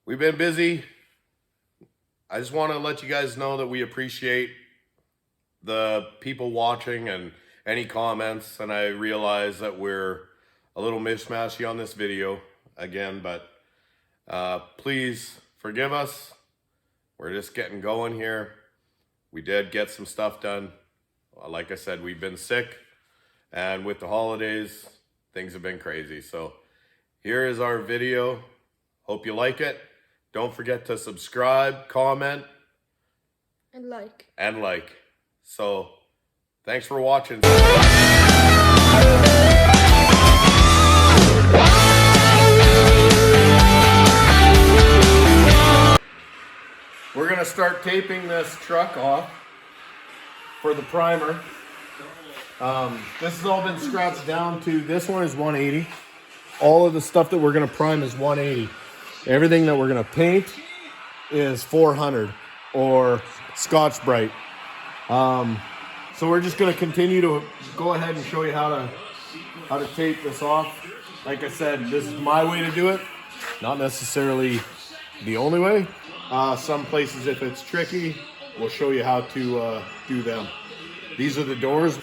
We've been busy. I just want to let you guys know that we appreciate the people watching and any comments. And I realize that we're a little mishmashy on this video again, but please forgive us. We're just getting going here. We did get some stuff done. Like I said, we've been sick, and with the holidays, things have been crazy. So here is our video. Hope you like it. Don't forget to subscribe, comment, and like. So thanks for watching. We're gonna start taping this truck off for the primer. This has all been scratched down to, this one is 180. All of the stuff that we're gonna prime is 180. Everything that we're gonna paint is 400 or Scotch-Brite. So we're just gonna continue to go ahead and show you how to tape this off. Like I said, this is my way to do it, not necessarily the only way. Some places, if it's tricky, we'll show you how to do them. These are the doors.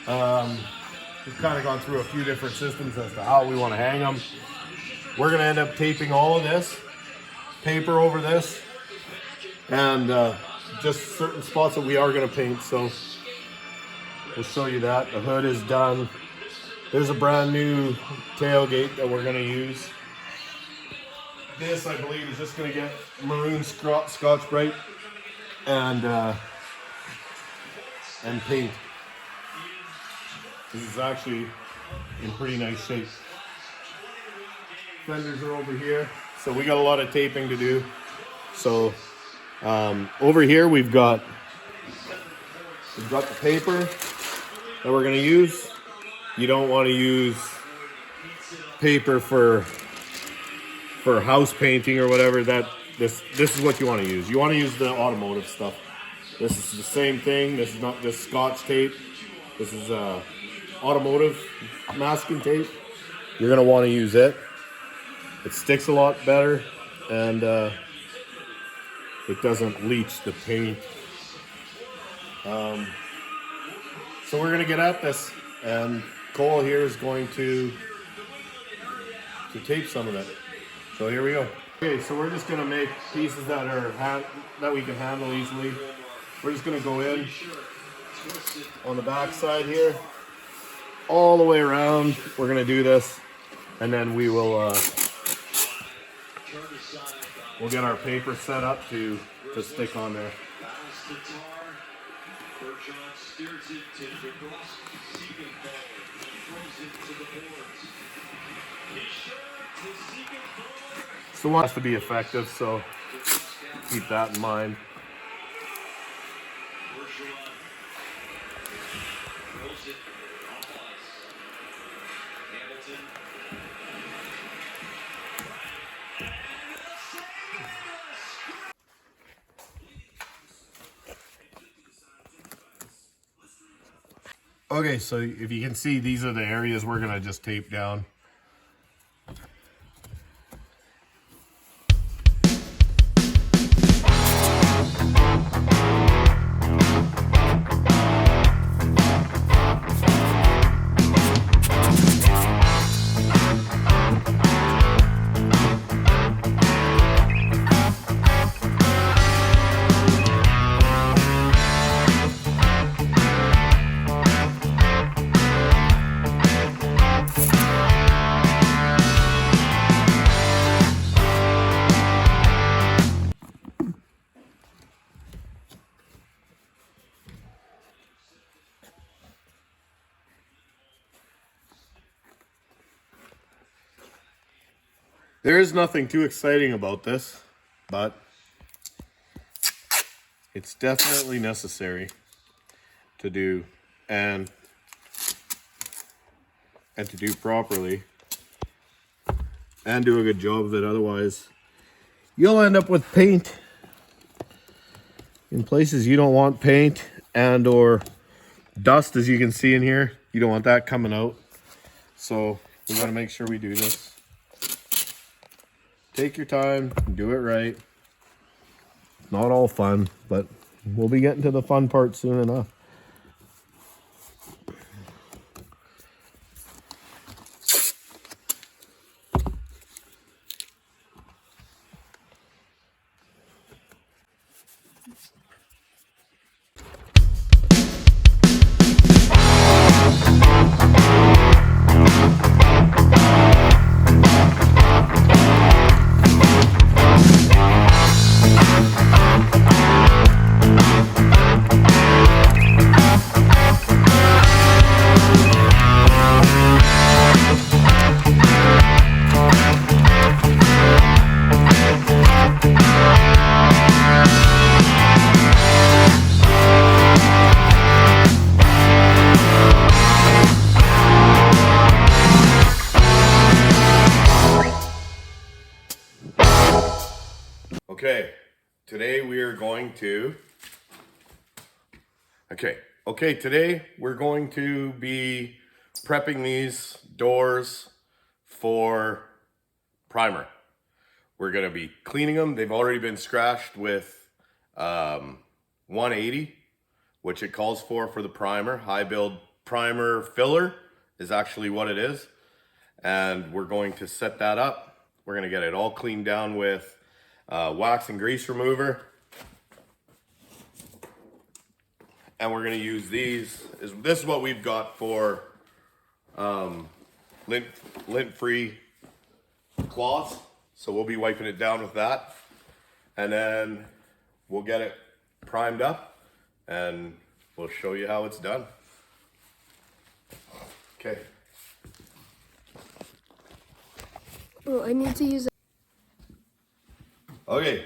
We've kind of gone through a few different systems as to how we want to hang them. We're going to end up taping all of this, paper over this, and just certain spots that we are going to paint. So we'll show you that. The hood is done. There's a brand new tailgate that we're going to use. This, I believe, is just going to get maroon Scotch-Brite and paint. This is actually in pretty nice shape. Fenders are over here, so we got a lot of taping to do. So over here we've got the paper that we're going to use. You don't want to use paper for house painting or whatever. This is what you want to use. You want to use the automotive stuff. This is the same thing. This is not just Scotch tape. This is automotive masking tape. You're going to want to use it. It sticks a lot better, and it doesn't leach the paint. So we're going to get at this, and Cole here is going to tape some of it. So here we go. Okay, so we're just going to make pieces that we can handle easily. We're just going to go in on the back side here, all the way around. We're going to do this, and then we will we'll get our paper set up to stick on there. So it has to be effective, so keep that in mind. Okay, so if you can see, these are the areas we're gonna just tape down. There is nothing too exciting about this, but it's definitely necessary to do, and to do properly and do a good job of it. Otherwise, you'll end up with paint in places you don't want paint, and or dust, as you can see in here. You don't want that coming out. So we got to make sure we do this. Take your time, do it right. Not all fun, but we'll be getting to the fun part soon enough. Okay, today we are going to today we're going to be prepping these doors for primer. We're going to be cleaning them. They've already been scratched with 180, which it calls for the primer. High build primer filler is actually what it is. And we're going to set that up. We're going to get it all cleaned down with wax and grease remover. And we're going to use these. This is what we've got for lint-free cloths. So we'll be wiping it down with that. And then we'll get it primed up and we'll show you how it's done. Okay. Oh, I need to use. Okay,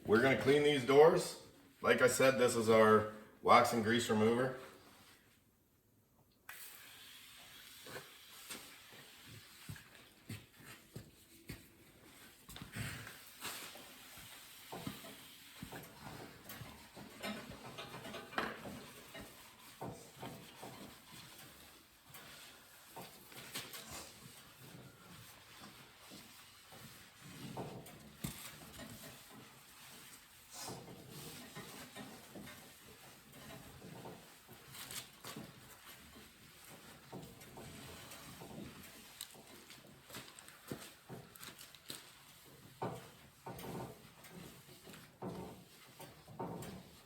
we're gonna clean these doors. Like I said, this is our wax and grease remover.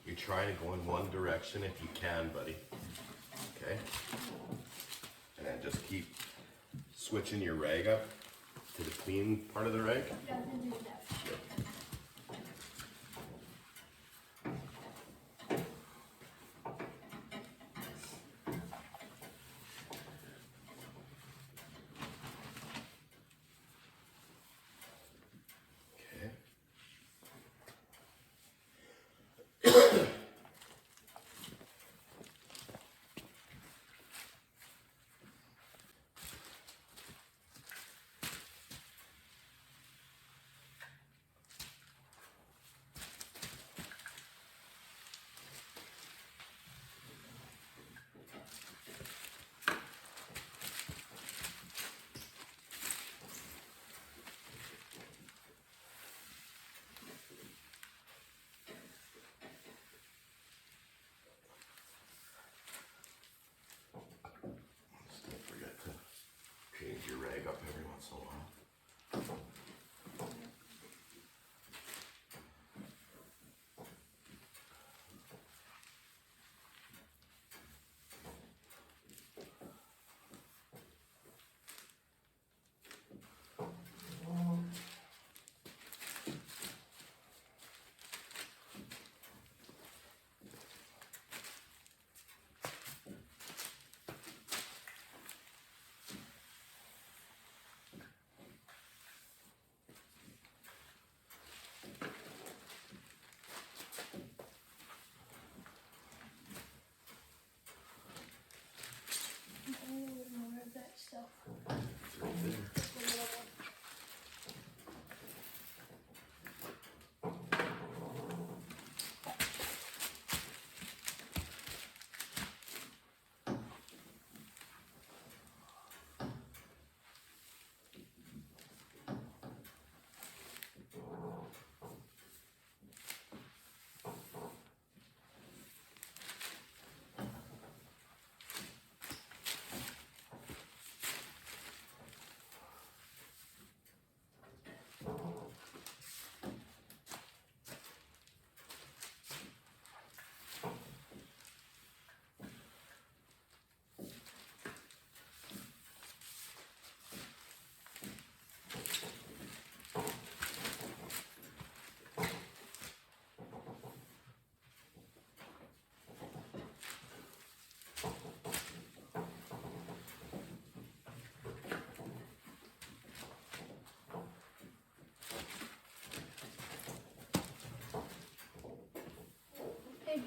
You try to go in one direction if you can, buddy. Okay? And then just keep switching your rag up to the clean part of the rag.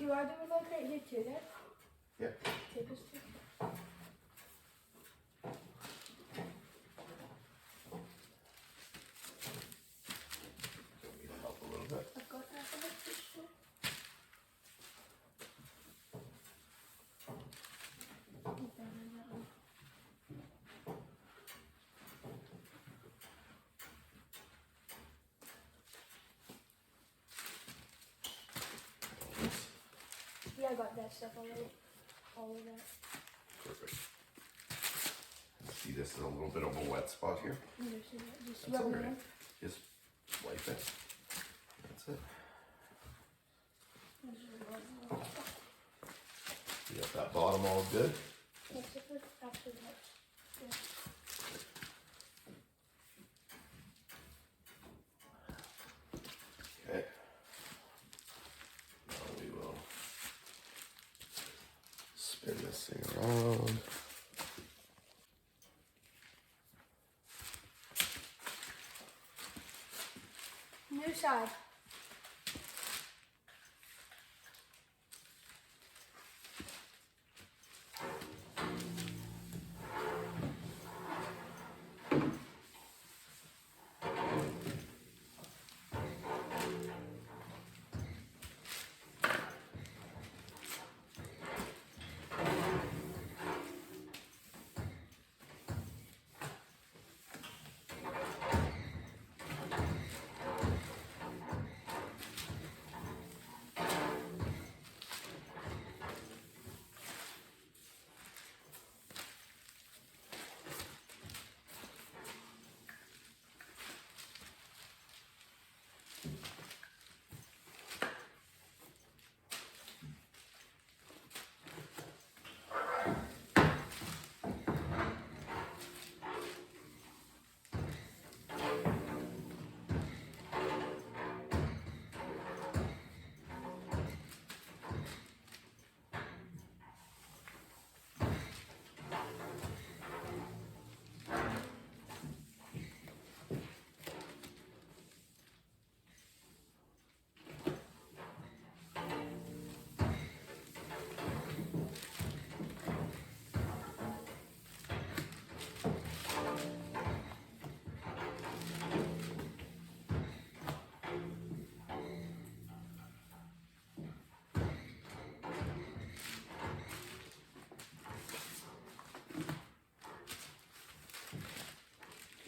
you want to do like right here too, then? Yeah. Take us to. Need help a little bit. I've got that for the picture. Yeah, I got that stuff already. All of that. Perfect. See, this is a little bit of a wet spot here. Just That's rub it alright. in. Just wipe it. That's it. You got that bottom all good? Yes, it would actually help. Yeah. Okay. Now we will spin this thing around. New side.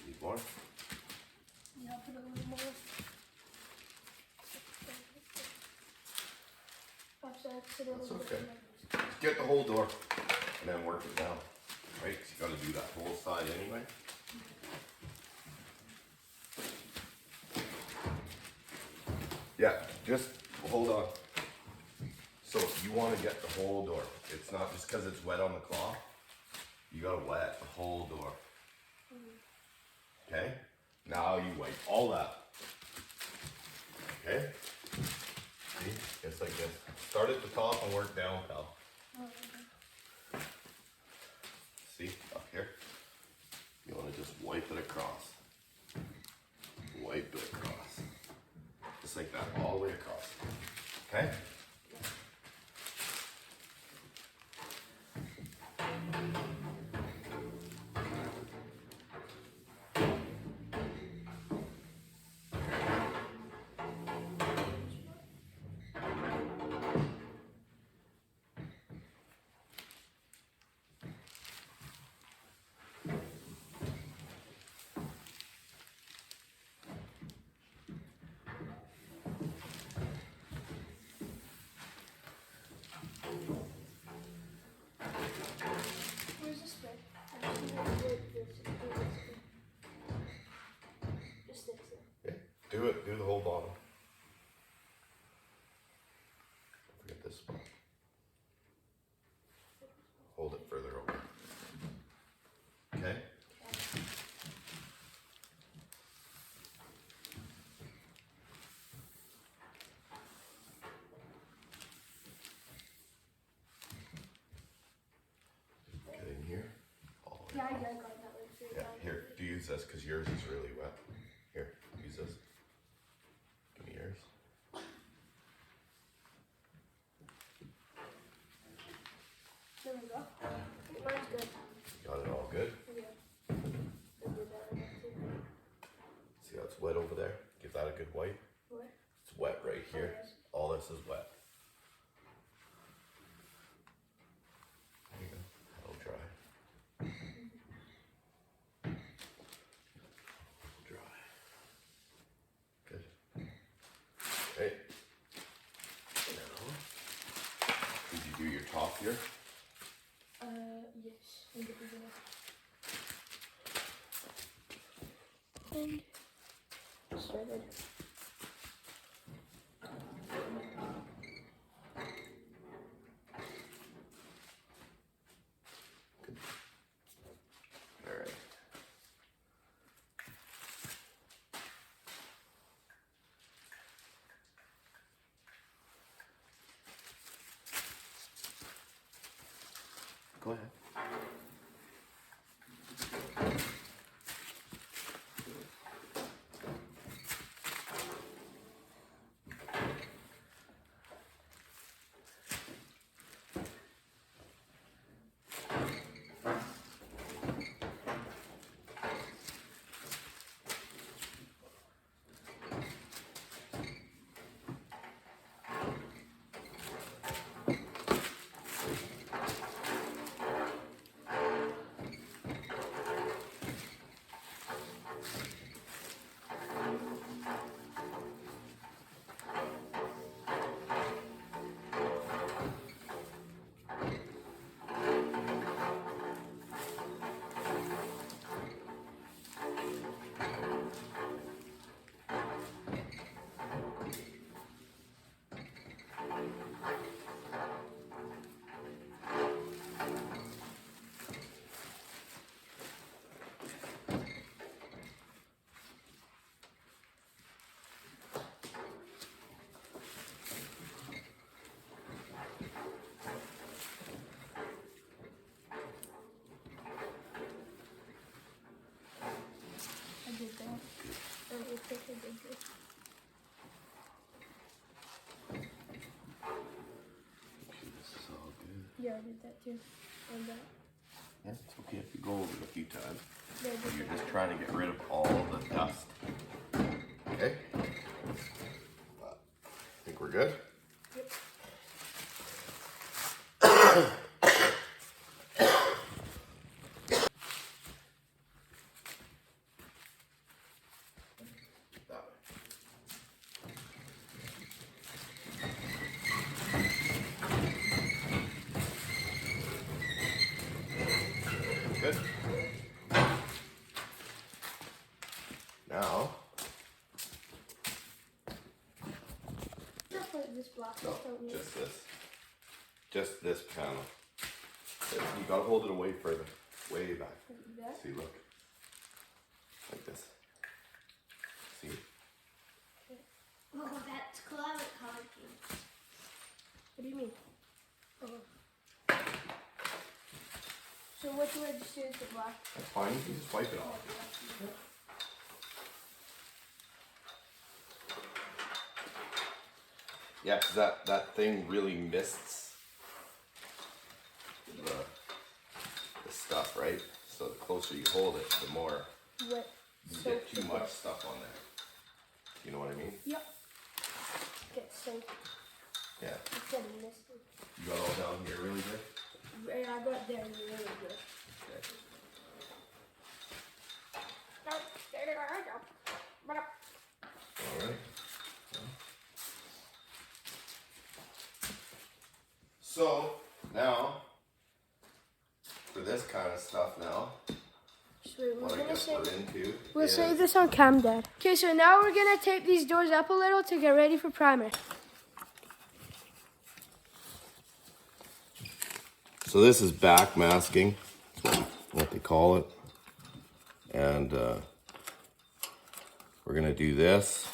Need more? Yeah, I'll put a little more. That's okay. Get the whole door and then work it down. Right? 'Cause you gotta do that whole side anyway. Yeah, just hold on. So you want to get the whole door. It's not just because it's wet on the cloth. You gotta wet the whole door. Okay? Now you wipe all that. Okay? See? It's like this. Start at the top and work down, pal. See? Up here. You want to just wipe it across. Wipe it across. Just like that, all the way across. Okay? Where's the spray? I just need to do this. Just this. Yeah. Do it. Do the whole bottom. Don't forget this spot. Hold it further over. Okay? Get in here. All the way Yeah, I across. got that one too. Yeah, here, do use this because yours is really wet. Here, use this. Give me yours. that's wet over there? Give that a good wipe. What? It's wet right here. All this is wet. There you go. That'll dry. Dry. Good. Hey. Now, did you do your top here? Yes. In the beginning. And started. All right. Go ahead. I did that. I think I did this. This is all good. Yeah, I did that too. And that. Yeah, it's okay if you go over it a few times. Yeah, I did You're that. just trying to get rid of all the dust. Okay? I think we're good. Yep. That way. Good. Now, Just like this block. no, don't need just this. Just this panel. You gotta hold it away further. Way back. that. See, look. Like this. See? Oh, that's cloud honking. What do you mean? Oh. So what do I just do with the block? That's fine. You can just wipe it off. Yeah, 'cause that thing really mists the stuff, right? So the closer you hold it, the more What? you So get too much stuff on there. You know what I mean? Yep. Get soaked. Yeah. It's getting misty. You got all down here really good? Yeah, I got there really good. Okay. All right. So now, for this kind of stuff now, Sweet, we're what I gonna guess save. we're into We'll is save this on cam, Dad. Okay, so now we're gonna tape these doors up a little to get ready for primer. So this is back masking, that's what they call it. And we're gonna do this.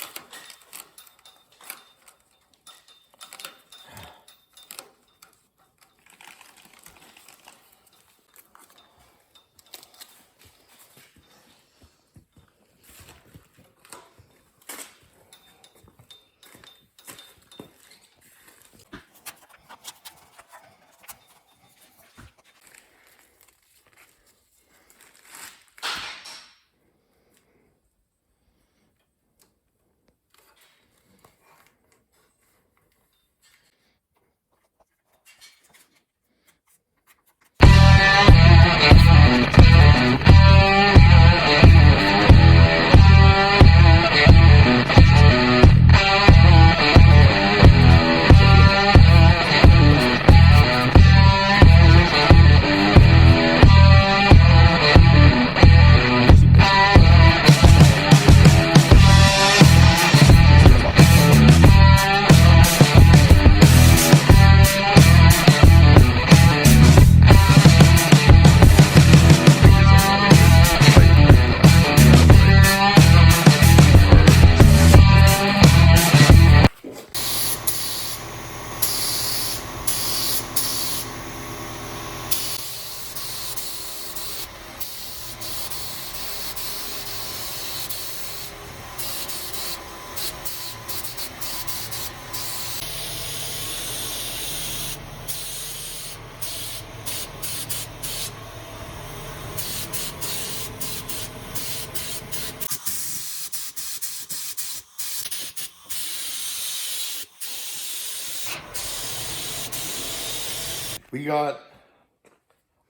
We got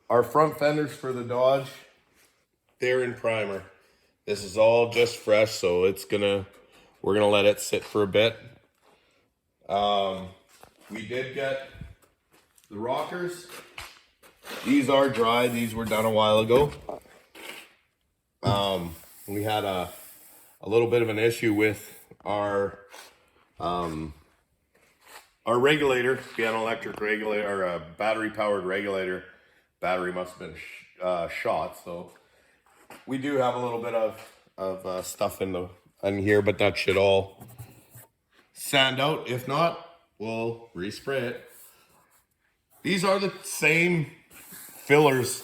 our front fenders for the Dodge. They're in primer. This is all just fresh, so we're gonna let it sit for a bit. We did get the rockers. These are dry. These were done a while ago. We had a little bit of an issue with our regulator. We had an electric regulator or a battery powered regulator. Battery must have been shot, so we do have a little bit of stuff in here, but that should all sand out. If not, we'll respray it. These are the same fillers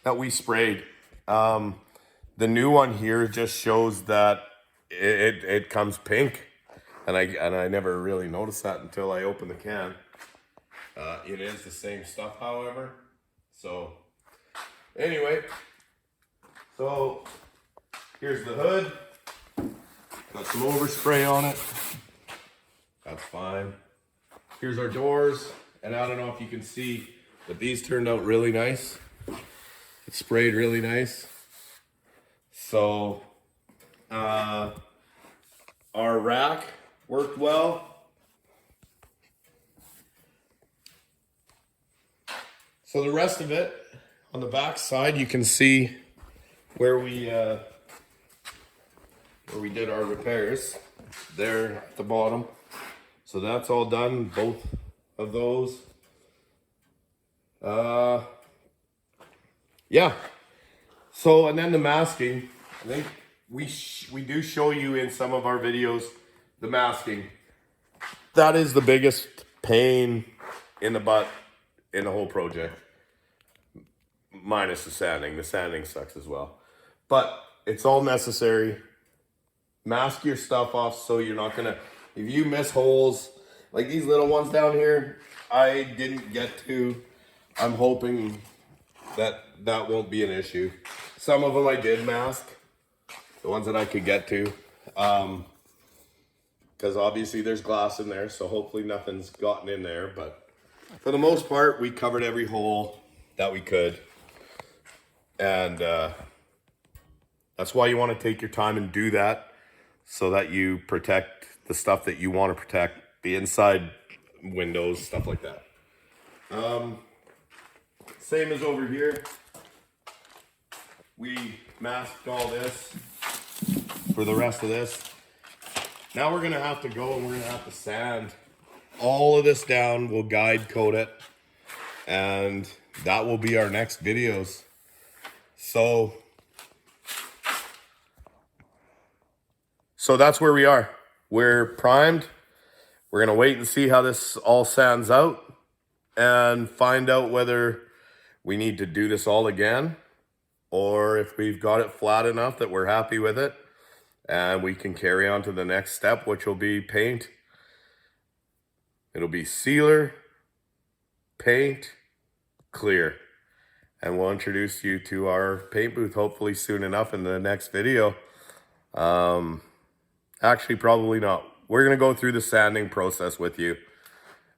that we sprayed. The new one here just shows that it comes pink, and I never really noticed that until I opened the can. It is the same stuff, however. So anyway, so here's the hood. Got some overspray on it. That's fine. Here's our doors, and I don't know if you can see, but these turned out really nice. It sprayed really nice. So our rack worked well. So the rest of it, on the back side, you can see where we did our repairs. There at the bottom. So that's all done, both of those. Yeah. So, and then the masking. I think we do show you in some of our videos the masking. That is the biggest pain in the butt in the whole project. Minus the sanding. The sanding sucks as well. But it's all necessary. Mask your stuff off so you're not gonna, if you miss holes, like these little ones down here, I didn't get to. I'm hoping that won't be an issue. Some of them I did mask, the ones that I could get to, because obviously there's glass in there, so hopefully nothing's gotten in there. But for the most part, we covered every hole that we could. And that's why you want to take your time and do that, so that you protect the stuff that you want to protect, the inside windows, stuff like that. Same as over here. We masked all this for the rest of this. Now we're gonna have to go and we're gonna have to sand all of this down. We'll guide coat it, and that will be our next videos. So that's where we are. We're primed. We're gonna wait and see how this all sands out and find out whether we need to do this all again, or if we've got it flat enough that we're happy with it and we can carry on to the next step, which will be paint. It'll be sealer, paint, clear. And we'll introduce you to our paint booth hopefully soon enough in the next video. Actually, probably not. We're gonna go through the sanding process with you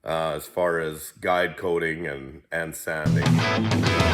as far as guide coating and sanding.